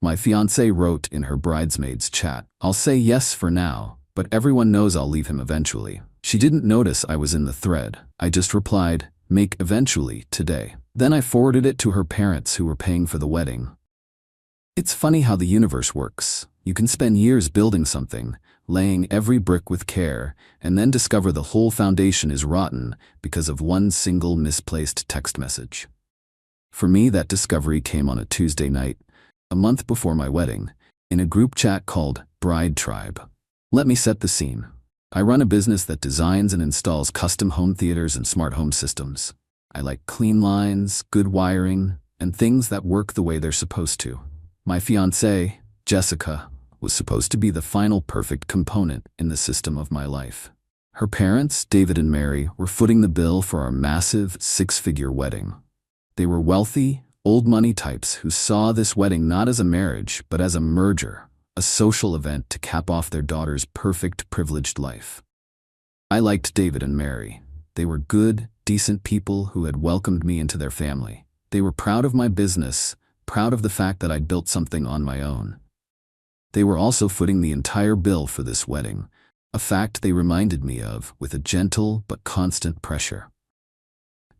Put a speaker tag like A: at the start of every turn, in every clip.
A: My fiancée wrote in her Bridesmaids chat, "I'll say yes for now, but everyone knows I'll leave him eventually." She didn't notice I was in the thread. I just replied, "Make eventually today." Then I forwarded it to her parents who were paying for the wedding. It's funny how the universe works. You can spend years building something, laying every brick with care, and then discover the whole foundation is rotten because of one single misplaced text message. For me, that discovery came on a Tuesday night, a month before my wedding, in a group chat called Bride Tribe. Let me set the scene. I run a business that designs and installs custom home theaters and smart home systems. I like clean lines, good wiring, and things that work the way they're supposed to. My fiancée, Jessica, was supposed to be the final perfect component in the system of my life. Her parents, David and Mary, were footing the bill for our massive six-figure wedding. They were wealthy, old money types who saw this wedding not as a marriage, but as a merger, a social event to cap off their daughter's perfect, privileged life. I liked David and Mary. They were good, decent people who had welcomed me into their family. They were proud of my business, proud of the fact that I'd built something on my own. They were also footing the entire bill for this wedding, a fact they reminded me of with a gentle but constant pressure.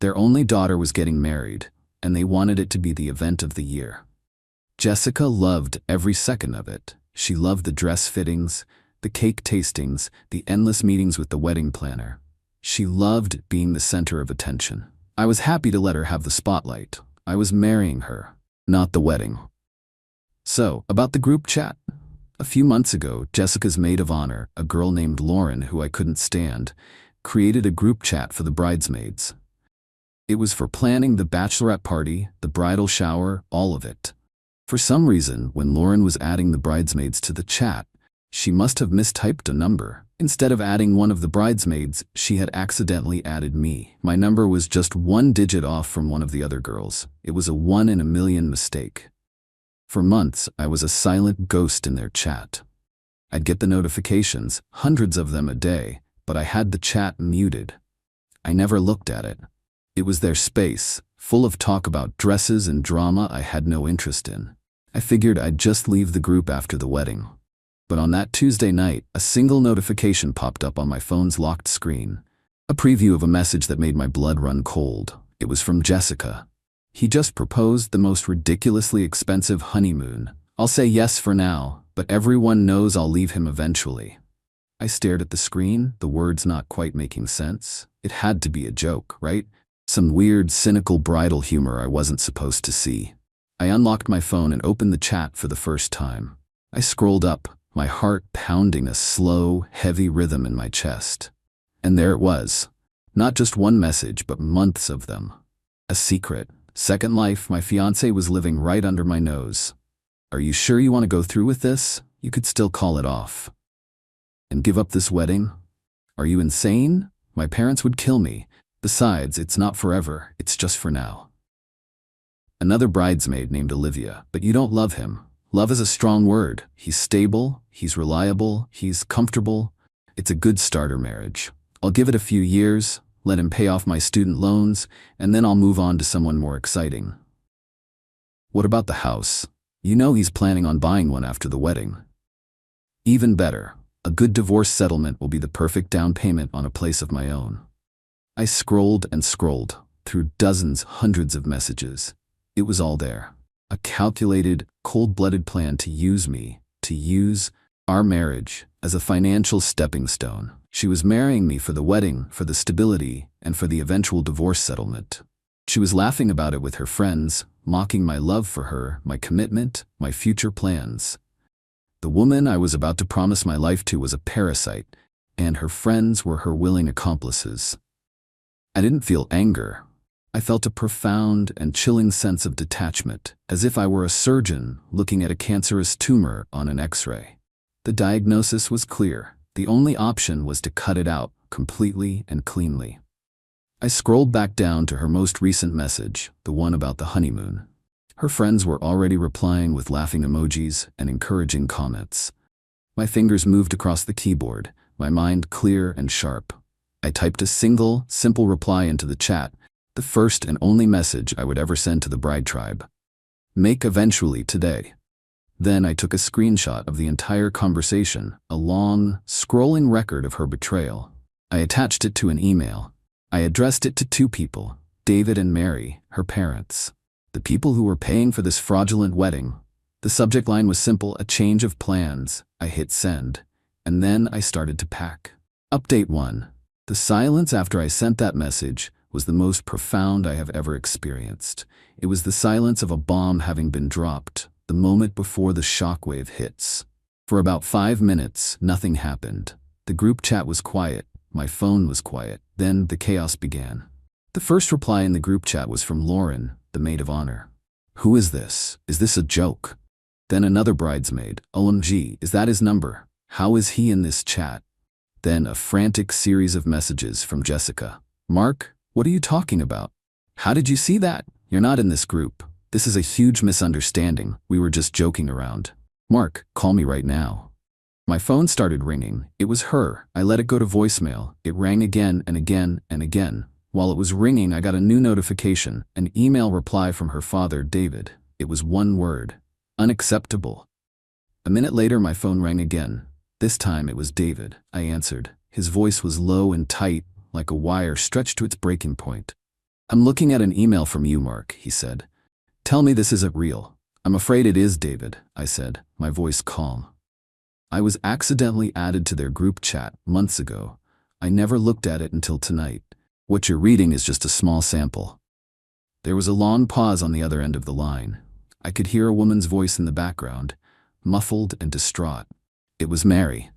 A: Their only daughter was getting married, and they wanted it to be the event of the year. Jessica loved every second of it. She loved the dress fittings, the cake tastings, the endless meetings with the wedding planner. She loved being the center of attention. I was happy to let her have the spotlight. I was marrying her, not the wedding. So, about the group chat. A few months ago, Jessica's maid of honor, a girl named Lauren who I couldn't stand, created a group chat for the bridesmaids. It was for planning the bachelorette party, the bridal shower, all of it. For some reason, when Lauren was adding the bridesmaids to the chat, she must have mistyped a number. Instead of adding one of the bridesmaids, she had accidentally added me. My number was just one digit off from one of the other girls. It was a 1 in a million mistake. For months, I was a silent ghost in their chat. I'd get the notifications, hundreds of them a day, but I had the chat muted. I never looked at it. It was their space, full of talk about dresses and drama I had no interest in. I figured I'd just leave the group after the wedding. But on that Tuesday night, a single notification popped up on my phone's locked screen. A preview of a message that made my blood run cold. It was from Jessica. "He just proposed the most ridiculously expensive honeymoon. I'll say yes for now, but everyone knows I'll leave him eventually." I stared at the screen, the words not quite making sense. It had to be a joke, right? Some weird, cynical bridal humor I wasn't supposed to see. I unlocked my phone and opened the chat for the first time. I scrolled up, my heart pounding a slow, heavy rhythm in my chest. And there it was. Not just one message, but months of them. A secret. Second life my fiancé was living right under my nose. "Are you sure you want to go through with this? You could still call it off. And give up this wedding? Are you insane? My parents would kill me. Besides, it's not forever, it's just for now." Another bridesmaid named Olivia, "But you don't love him. Love is a strong word. He's stable, he's reliable, he's comfortable. It's a good starter marriage. I'll give it a few years, let him pay off my student loans, and then I'll move on to someone more exciting." What about the house? You know he's planning on buying one after the wedding. Even better, a good divorce settlement will be the perfect down payment on a place of my own. I scrolled and scrolled through dozens, hundreds of messages. It was all there. A calculated, cold-blooded plan to use me, to use our marriage as a financial stepping stone. She was marrying me for the wedding, for the stability, and for the eventual divorce settlement. She was laughing about it with her friends, mocking my love for her, my commitment, my future plans. The woman I was about to promise my life to was a parasite, and her friends were her willing accomplices. I didn't feel anger. I felt a profound and chilling sense of detachment, as if I were a surgeon looking at a cancerous tumor on an X-ray. The diagnosis was clear. The only option was to cut it out, completely and cleanly. I scrolled back down to her most recent message, the one about the honeymoon. Her friends were already replying with laughing emojis and encouraging comments. My fingers moved across the keyboard, my mind clear and sharp. I typed a single, simple reply into the chat, the first and only message I would ever send to the bride tribe. "Make eventually today." Then I took a screenshot of the entire conversation, a long, scrolling record of her betrayal. I attached it to an email. I addressed it to two people, David and Mary, her parents. The people who were paying for this fraudulent wedding. The subject line was simple, a change of plans. I hit send. And then I started to pack. Update 1. The silence after I sent that message was the most profound I have ever experienced. It was the silence of a bomb having been dropped, the moment before the shockwave hits. For about 5 minutes, nothing happened. The group chat was quiet. My phone was quiet. Then the chaos began. The first reply in the group chat was from Lauren, the maid of honor. "Who is this? Is this a joke?" Then another bridesmaid. "OMG, is that his number? How is he in this chat?" Then a frantic series of messages from Jessica. "Mark, what are you talking about? How did you see that? You're not in this group. This is a huge misunderstanding. We were just joking around. Mark, call me right now." My phone started ringing. It was her. I let it go to voicemail. It rang again and again and again. While it was ringing, I got a new notification, an email reply from her father, David. It was one word: unacceptable. A minute later, my phone rang again. This time it was David. I answered. His voice was low and tight, like a wire stretched to its breaking point. "I'm looking at an email from you, Mark," he said. "Tell me this isn't real." "I'm afraid it is, David," I said, my voice calm. I was accidentally added to their group chat months ago. I never looked at it until tonight. What you're reading is just a small sample. There was a long pause on the other end of the line. I could hear a woman's voice in the background, muffled and distraught. It was Mary.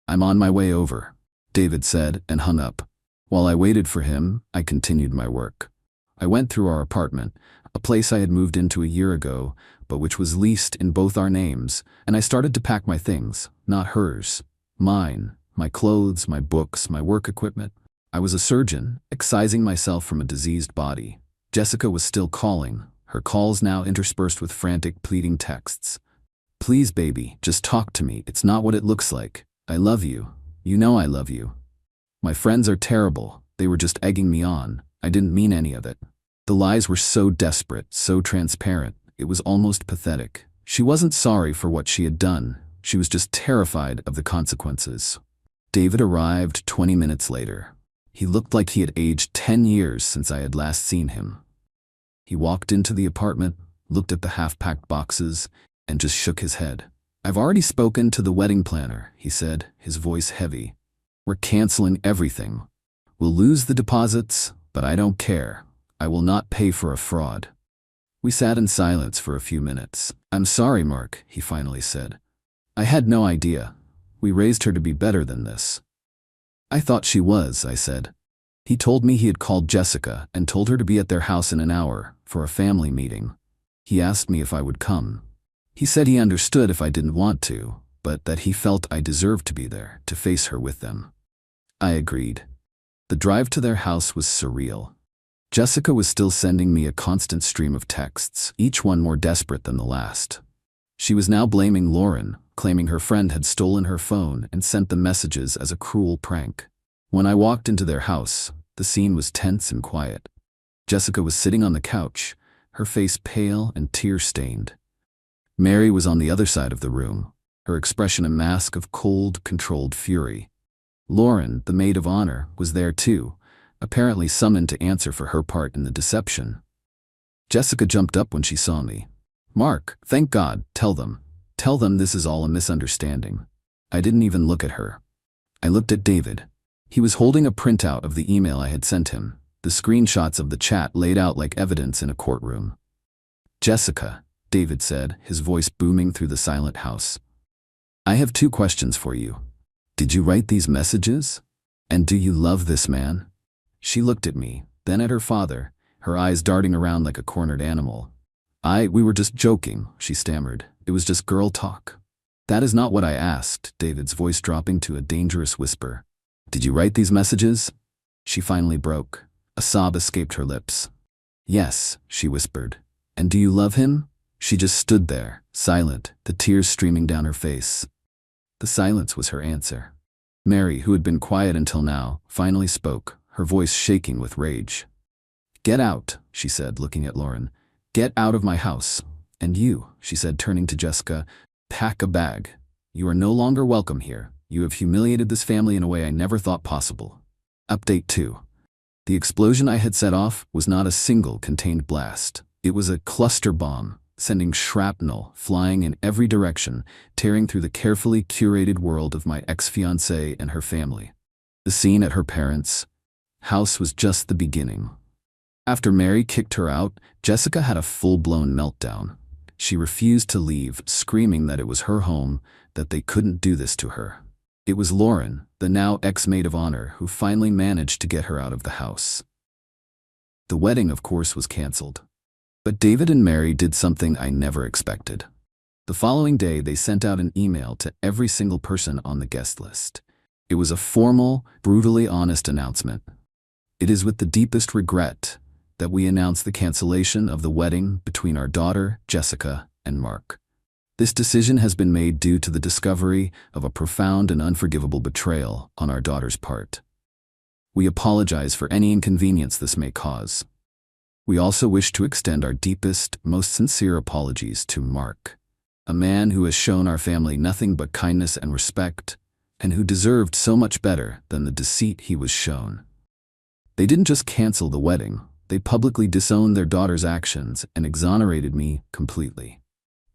A: "I'm on my way over," David said and hung up. While I waited for him, I continued my work. I went through our apartment, a place I had moved into a year ago, but which was leased in both our names, and I started to pack my things, not hers, mine, my clothes, my books, my work equipment. I was a surgeon, excising myself from a diseased body. Jessica was still calling, her calls now interspersed with frantic, pleading texts. "Please, baby, just talk to me. It's not what it looks like. I love you. You know I love you. My friends are terrible. They were just egging me on. I didn't mean any of it." The lies were so desperate, so transparent. It was almost pathetic. She wasn't sorry for what she had done. She was just terrified of the consequences. David arrived 20 minutes later. He looked like he had aged 10 years since I had last seen him. He walked into the apartment, looked at the half-packed boxes, and just shook his head. "I've already spoken to the wedding planner," he said, his voice heavy. "We're canceling everything. We'll lose the deposits, but I don't care. I will not pay for a fraud." We sat in silence for a few minutes. "I'm sorry, Mark," he finally said. "I had no idea. We raised her to be better than this." "I thought she was," I said. He told me he had called Jessica and told her to be at their house in an hour for a family meeting. He asked me if I would come. He said he understood if I didn't want to, but that he felt I deserved to be there, to face her with them. I agreed. The drive to their house was surreal. Jessica was still sending me a constant stream of texts, each one more desperate than the last. She was now blaming Lauren, claiming her friend had stolen her phone and sent the messages as a cruel prank. When I walked into their house, the scene was tense and quiet. Jessica was sitting on the couch, her face pale and tear-stained. Mary was on the other side of the room, her expression a mask of cold, controlled fury. Lauren, the maid of honor, was there too, apparently summoned to answer for her part in the deception. Jessica jumped up when she saw me. "Mark, thank God, tell them this is all a misunderstanding." I didn't even look at her. I looked at David. He was holding a printout of the email I had sent him, the screenshots of the chat laid out like evidence in a courtroom. "Jessica," David said, his voice booming through the silent house. "I have 2 questions for you. Did you write these messages? And do you love this man?" She looked at me, then at her father, her eyes darting around like a cornered animal. We were just joking," she stammered. "It was just girl talk." "That is not what I asked," David's voice dropping to a dangerous whisper. "Did you write these messages?" She finally broke. A sob escaped her lips. "Yes," she whispered. "And do you love him?" She just stood there, silent, the tears streaming down her face. The silence was her answer. Mary, who had been quiet until now, finally spoke, her voice shaking with rage. "Get out," she said, looking at Lauren. "Get out of my house. "And you," she said, turning to Jessica, "pack a bag. You are no longer welcome here. You have humiliated this family in a way I never thought possible." Update 2. The explosion I had set off was not a single contained blast. It was a cluster bomb, sending shrapnel flying in every direction, tearing through the carefully curated world of my ex-fiancée and her family. The scene at her parents' house was just the beginning. After Mary kicked her out, Jessica had a full-blown meltdown. She refused to leave, screaming that it was her home, that they couldn't do this to her. It was Lauren, the now ex-maid of honor, who finally managed to get her out of the house. The wedding, of course, was canceled. But David and Mary did something I never expected. The following day, they sent out an email to every single person on the guest list. It was a formal, brutally honest announcement. "It is with the deepest regret that we announce the cancellation of the wedding between our daughter, Jessica, and Mark. This decision has been made due to the discovery of a profound and unforgivable betrayal on our daughter's part. We apologize for any inconvenience this may cause. We also wish to extend our deepest, most sincere apologies to Mark, a man who has shown our family nothing but kindness and respect, and who deserved so much better than the deceit he was shown." They didn't just cancel the wedding, they publicly disowned their daughter's actions and exonerated me completely.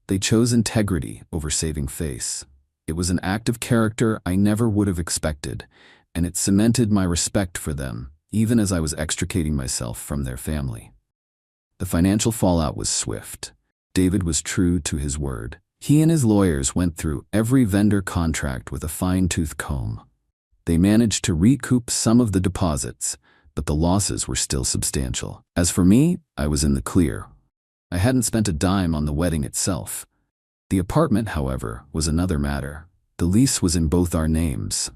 A: They chose integrity over saving face. It was an act of character I never would have expected, and it cemented my respect for them, even as I was extricating myself from their family. The financial fallout was swift. David was true to his word. He and his lawyers went through every vendor contract with a fine-tooth comb. They managed to recoup some of the deposits, but the losses were still substantial. As for me, I was in the clear. I hadn't spent a dime on the wedding itself. The apartment, however, was another matter. The lease was in both our names.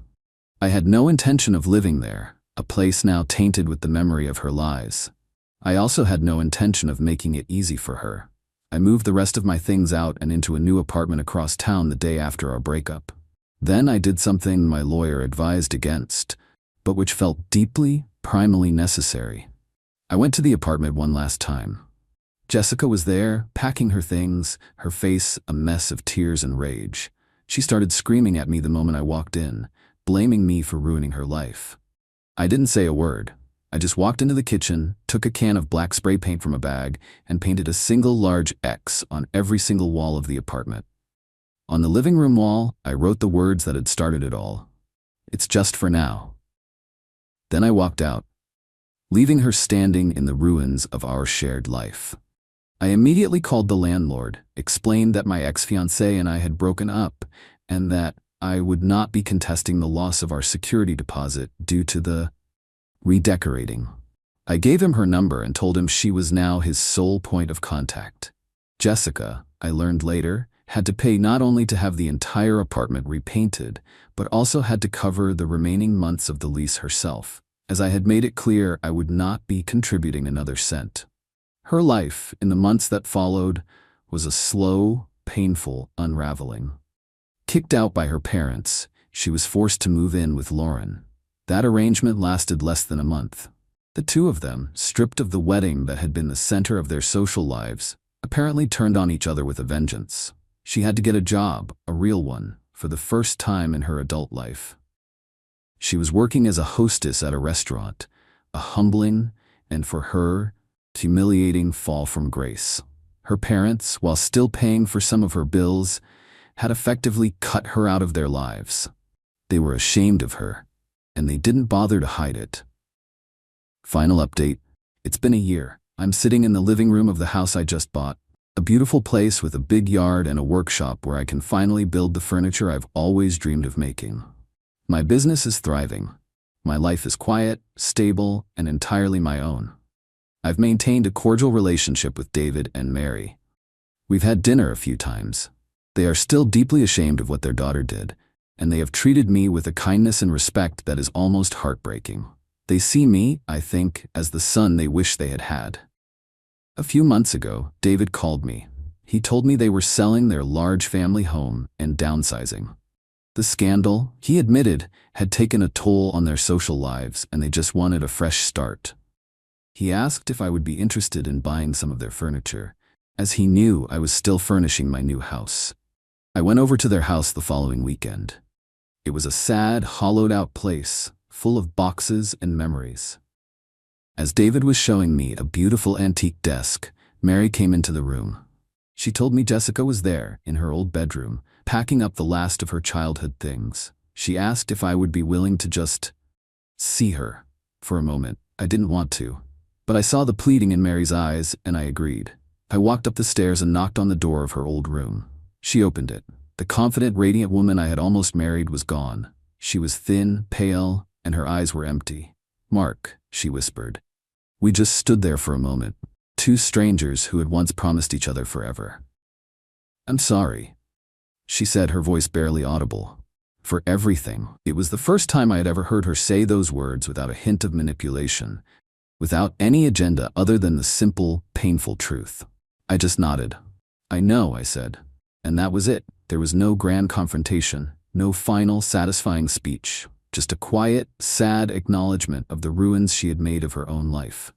A: I had no intention of living there, a place now tainted with the memory of her lies. I also had no intention of making it easy for her. I moved the rest of my things out and into a new apartment across town the day after our breakup. Then I did something my lawyer advised against, but which felt deeply, primally necessary. I went to the apartment one last time. Jessica was there, packing her things, her face a mess of tears and rage. She started screaming at me the moment I walked in, blaming me for ruining her life. I didn't say a word. I just walked into the kitchen, took a can of black spray paint from a bag, and painted a single large X on every single wall of the apartment. On the living room wall, I wrote the words that had started it all. "It's just for now." Then I walked out, leaving her standing in the ruins of our shared life. I immediately called the landlord, explained that my ex-fiancée and I had broken up, and that I would not be contesting the loss of our security deposit due to the redecorating. I gave him her number and told him she was now his sole point of contact. Jessica, I learned later, had to pay not only to have the entire apartment repainted, but also had to cover the remaining months of the lease herself, as I had made it clear I would not be contributing another cent. Her life, in the months that followed, was a slow, painful unraveling. Kicked out by her parents, she was forced to move in with Lauren. That arrangement lasted less than a month. The two of them, stripped of the wedding that had been the center of their social lives, apparently turned on each other with a vengeance. She had to get a job, a real one, for the first time in her adult life. She was working as a hostess at a restaurant, a humbling, and for her, humiliating fall from grace. Her parents, while still paying for some of her bills, had effectively cut her out of their lives. They were ashamed of her, and they didn't bother to hide it. Final update. It's been a year. I'm sitting in the living room of the house I just bought, a beautiful place with a big yard and a workshop where I can finally build the furniture I've always dreamed of making. My business is thriving. My life is quiet, stable, and entirely my own. I've maintained a cordial relationship with David and Mary. We've had dinner a few times. They are still deeply ashamed of what their daughter did, and they have treated me with a kindness and respect that is almost heartbreaking. They see me, I think, as the son they wish they had had. A few months ago, David called me. He told me they were selling their large family home and downsizing. The scandal, he admitted, had taken a toll on their social lives and they just wanted a fresh start. He asked if I would be interested in buying some of their furniture, as he knew I was still furnishing my new house. I went over to their house the following weekend. It was a sad, hollowed-out place, full of boxes and memories. As David was showing me a beautiful antique desk, Mary came into the room. She told me Jessica was there, in her old bedroom, packing up the last of her childhood things. She asked if I would be willing to just see her. For a moment, I didn't want to, but I saw the pleading in Mary's eyes, and I agreed. I walked up the stairs and knocked on the door of her old room. She opened it. The confident, radiant woman I had almost married was gone. She was thin, pale, and her eyes were empty. "Mark," she whispered. We just stood there for a moment, two strangers who had once promised each other forever. "I'm sorry," she said, her voice barely audible. "For everything." It was the first time I had ever heard her say those words without a hint of manipulation, without any agenda other than the simple, painful truth. I just nodded. "I know," I said. And that was it. There was no grand confrontation, no final, satisfying speech, just a quiet, sad acknowledgement of the ruins she had made of her own life.